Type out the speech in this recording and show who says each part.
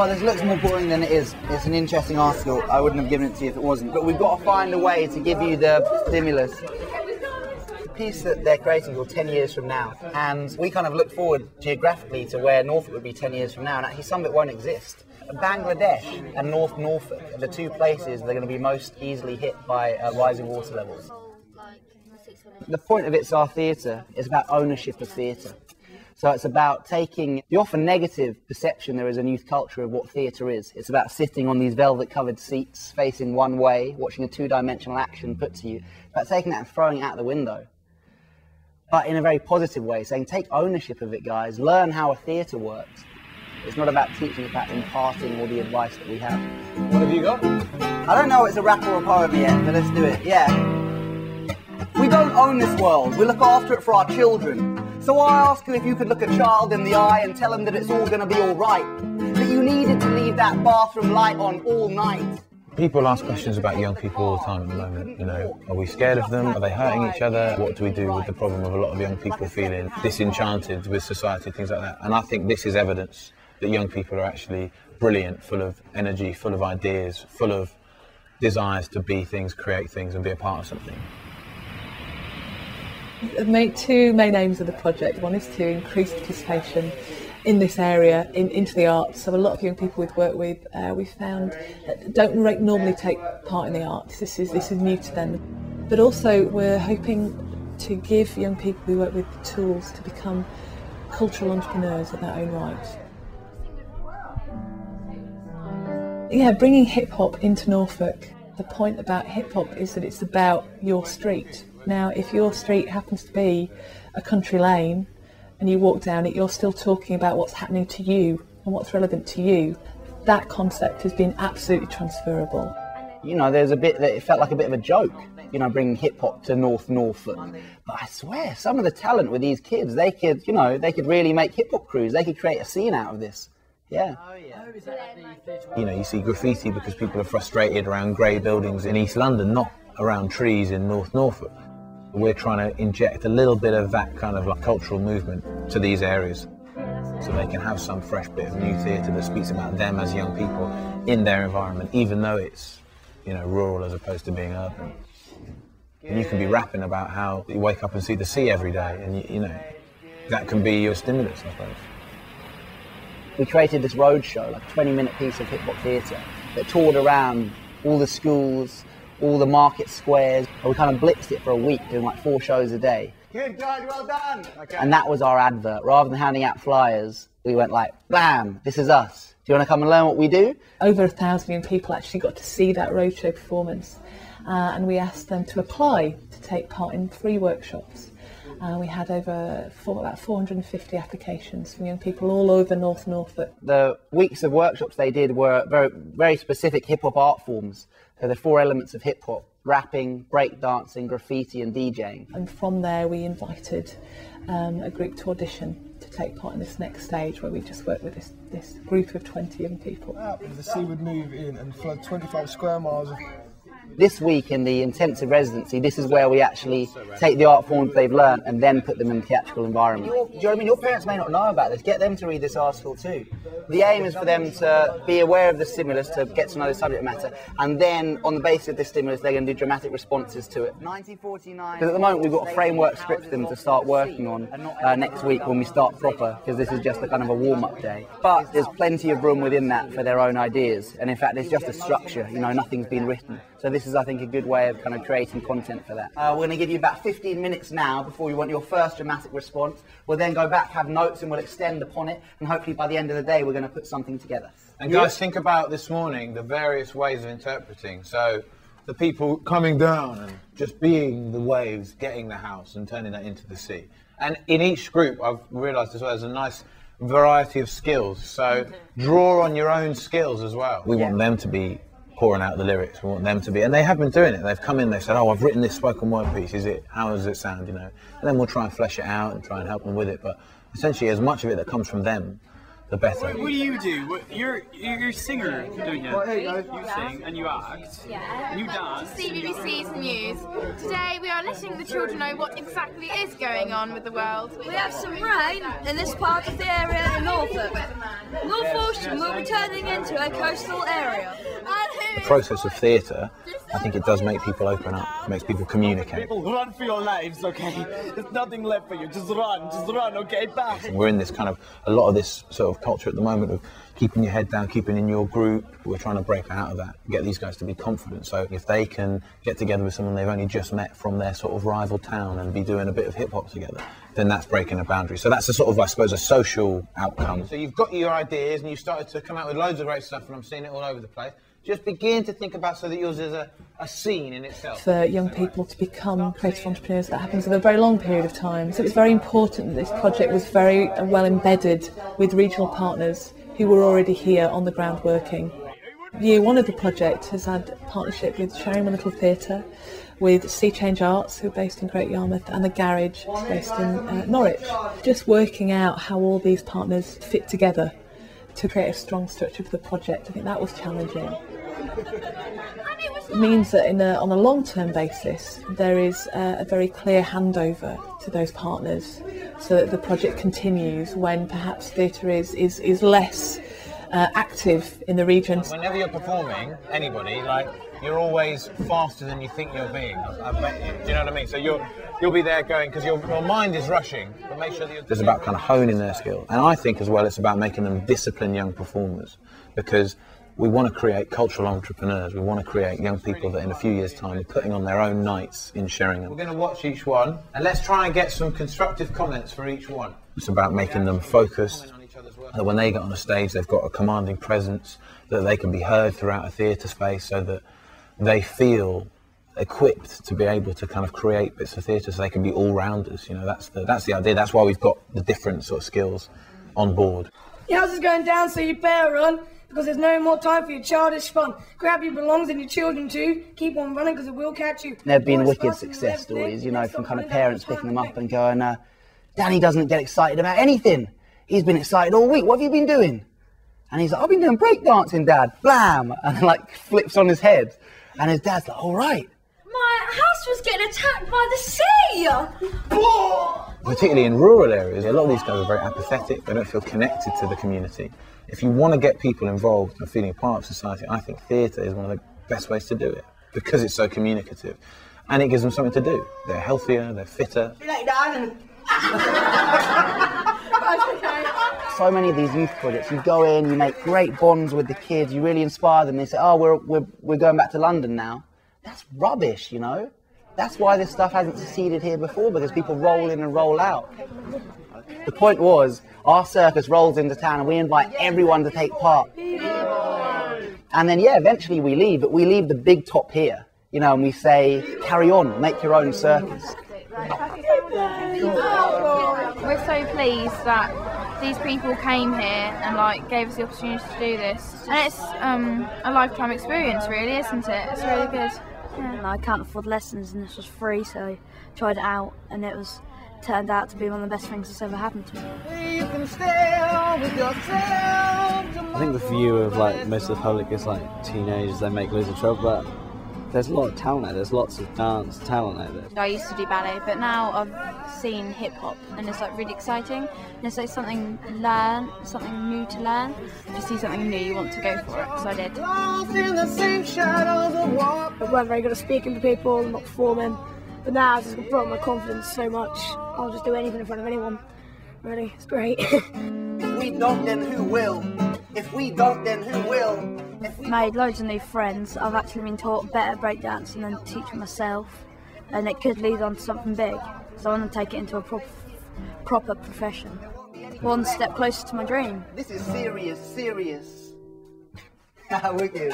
Speaker 1: know, this looks more boring than it is. It's an interesting article. I wouldn't have given it to you if it wasn't. But we've got to find a way to give you the stimulus. The piece that they're creating will 10 years from now. And we kind of look forward geographically to where Norfolk would be 10 years from now. And actually some of it won't exist. Bangladesh and North Norfolk are the two places that are going to be most easily hit by rising water levels. The point of It's Our Theatre is about ownership of theatre. So it's about taking the often negative perception there is in youth culture of what theatre is. It's about sitting on these velvet-covered seats, facing one way, watching a two-dimensional action put to you. It's about taking that and throwing it out the window. But in a very positive way, saying, take ownership of it, guys. Learn how a theatre works. It's not about teaching, it's about imparting all the advice that we have.
Speaker 2: What have you got?
Speaker 1: I don't know if it's a rap or a poem yet, but let's do it. Yeah. We don't own this world. We look after it for our children. So I ask you if you could look a child in the eye and tell them that it's all going to be all right. That you needed to leave that bathroom light on all night.
Speaker 2: People ask questions about young people all the time at the moment. You know, are we scared of them? Are they hurting each other? What do we do with the problem of a lot of young people feeling disenchanted with society, things like that? And I think this is evidence that young people are actually brilliant, full of energy, full of ideas, full of desires to be things, create things and be a part of something.
Speaker 3: Two main aims of the project. One is to increase participation in this area, into the arts. So a lot of young people we've worked with, we found don't normally take part in the arts. This is new to them. But also we're hoping to give young people we work with the tools to become cultural entrepreneurs in their own right. Yeah, bringing hip hop into Norfolk. The point about hip hop is that it's about your street. Now, if your street happens to be a country lane and you walk down it, you're still talking about what's happening to you and what's relevant to you. That concept has been absolutely transferable.
Speaker 1: You know, there's a bit that it felt like a bit of a joke, you know, bringing hip hop to North Norfolk. But I swear, some of the talent with these kids, they could really make hip hop crews. They could create a scene out of this. Yeah.
Speaker 2: You know, you see graffiti because people are frustrated around grey buildings in East London, not around trees in North Norfolk. We're trying to inject a little bit of that kind of like cultural movement to these areas so they can have some fresh bit of new theatre that speaks about them as young people in their environment, even though it's, you know, rural as opposed to being urban. And you can be rapping about how you wake up and see the sea every day, and you know, that can be your stimulus, I suppose.
Speaker 1: We created this road show, like a 20-minute piece of hip-hop theatre that toured around all the schools, all the market squares, and we kind of blitzed it for a week, doing like 4 shows a day.
Speaker 2: Good God, well done! Okay.
Speaker 1: And that was our advert. Rather than handing out flyers, we went like, bam, this is us. Do you want to come and learn what we do?
Speaker 3: Over 1,000 young people actually got to see that roadshow performance, and we asked them to apply to take part in 3 workshops. We had about 450 applications from young people all over North Norfolk.
Speaker 1: The weeks of workshops they did were very, very specific hip-hop art forms. So the 4 elements of hip-hop: rapping, breakdancing, graffiti and DJing.
Speaker 3: And from there we invited a group to audition to take part in this next stage, where we just worked with this group of 20 young people.
Speaker 4: The sea would move in and flood 25 square miles of...
Speaker 1: This week in the intensive residency, this is where we actually take the art forms they've learned and then put them in the theatrical environment. Do you know what I mean? Your parents may not know about this. Get them to read this article too. The aim is for them to be aware of the stimulus, to get to know the subject matter, and then on the basis of this stimulus they're going to do dramatic responses to it. 1949. Because at the moment we've got a framework script for them to start working on next week when we start proper, because this is just a kind of a warm-up day. But there's plenty of room within that for their own ideas, and in fact it's just a structure, you know, nothing's been written. So this is, I think, a good way of kind of creating content for that. We're going to give you about 15 minutes now before you want your first dramatic response. We'll then go back, have notes, and we'll extend upon it. And hopefully by the end of the day, we're going to put something together.
Speaker 2: And guys, think about this morning, the various ways of interpreting. So the people coming down and just being the waves, getting the house and turning that into the sea. And in each group, I've realised as well, there's a nice variety of skills. So draw on your own skills as well. We want them to be pouring out the lyrics, we want them to be, and they have been doing it. They've come in, they've said, oh, I've written this spoken word piece, how does it sound, you know? And then we'll try and flesh it out and try and help them with it. But essentially, as much of it that comes from them, the better.
Speaker 5: What do you do? You're a singer, don't you?
Speaker 4: Well, here you go.
Speaker 5: You sing and you act.
Speaker 6: Yeah.
Speaker 5: And you dance.
Speaker 6: CBBC's news. Today we are letting the children know what exactly is going on with the world.
Speaker 7: We have some rain in this part of the area in Norfolk. North Ocean will be turning into a coastal area.
Speaker 2: The process of theatre, I think it does make people open up, it makes people communicate.
Speaker 5: People, run for your lives, okay? There's nothing left for you. Just run, okay? Back.
Speaker 2: We're in this kind of, a lot of this sort of culture at the moment of keeping your head down, keeping in your group. We're trying to break out of that, get these guys to be confident. So if they can get together with someone they've only just met from their sort of rival town and be doing a bit of hip hop together, then that's breaking a boundary. So that's a sort of, I suppose, a social outcome. So you've got your ideas and you started to come out with loads of great stuff, and I'm seeing it all over the place. Just begin to think about so that yours is a scene in itself.
Speaker 3: For young people to become creative entrepreneurs, that happens over a very long period of time. So it was very important that this project was very well embedded with regional partners who were already here on the ground working. Year one of the project has had a partnership with Sheringham Little Theatre, with Sea Change Arts, who are based in Great Yarmouth, and the Garage, based in Norwich. Just working out how all these partners fit together to create a strong structure for the project. I think that was challenging. It means that on a long-term basis, there is a very clear handover to those partners, so that the project continues when perhaps theatre is less active in the region.
Speaker 2: Whenever you're performing, anybody, like, you're always faster than you think you're being. I bet you. Do you know what I mean? So you'll be there going, because your mind is rushing, but make sure that you're... It's about kind of honing their skill. And I think as well it's about making them disciplined young performers, because we want to create cultural entrepreneurs. We want to create young people that in a few years' time are putting on their own nights in Sheringham. We're going to watch each one, and let's try and get some constructive comments for each one. It's about making them focused, that when they get on a stage they've got a commanding presence, that they can be heard throughout a theatre space, so that they feel equipped to be able to kind of create bits of theatre, so they can be all-rounders. You know, that's the idea. That's why we've got the different sort of skills on board.
Speaker 8: Your house is going down, so you better run, because there's no more time for your childish fun. Grab your belongings and your children too. Keep on running, because it will catch you.
Speaker 1: There have been wicked success stories, you know, from kind of parents picking them up and going, Danny doesn't get excited about anything. He's been excited all week. What have you been doing? And he's like, I've been doing breakdancing, Dad. Blam! And like flips on his head. And his dad's like, all right.
Speaker 7: My house was getting attacked by the sea!
Speaker 2: Particularly in rural areas, a lot of these guys are very apathetic. They don't feel connected to the community. If you want to get people involved and feeling part of society, I think theatre is one of the best ways to do it, because it's so communicative. And it gives them something to do. They're healthier, they're fitter.
Speaker 1: So many of these youth projects, you go in, you make great bonds with the kids, you really inspire them. They say, oh, we're going back to London now. That's rubbish, you know? That's why this stuff hasn't succeeded here before, because people roll in and roll out. The point was, our circus rolls into town and we invite everyone to take part. And then, yeah, eventually we leave, but we leave the big top here, you know, and we say, carry on, make your own circus.
Speaker 6: We're so pleased that these people came here and like gave us the opportunity to do this. And it's a lifetime experience, really, isn't it? It's really good.
Speaker 7: Yeah. I can't afford lessons, and this was free, so I tried it out, and it turned out to be one of the best things that's ever happened to me.
Speaker 9: I think the view of like most of the public is like teenagers, they make loads of trouble, but there's a lot of talent out there. There's lots of dance talent out there.
Speaker 6: I used to do ballet, but now I've seen hip hop, and it's like really exciting. And it's like something new to learn. If you see something new, you want to go for it. So I did.
Speaker 8: I weren't very good at speaking to people and not performing, but now it's just brought my confidence so much. I'll just do anything in front of anyone. Really, it's great.
Speaker 1: If we don't, then who will? If we don't, then who will?
Speaker 7: Made loads of new friends. I've actually been taught better breakdancing than teaching myself, and it could lead on to something big. So I want to take it into a proper profession. One step closer to my dream.
Speaker 1: This is serious. Wicked.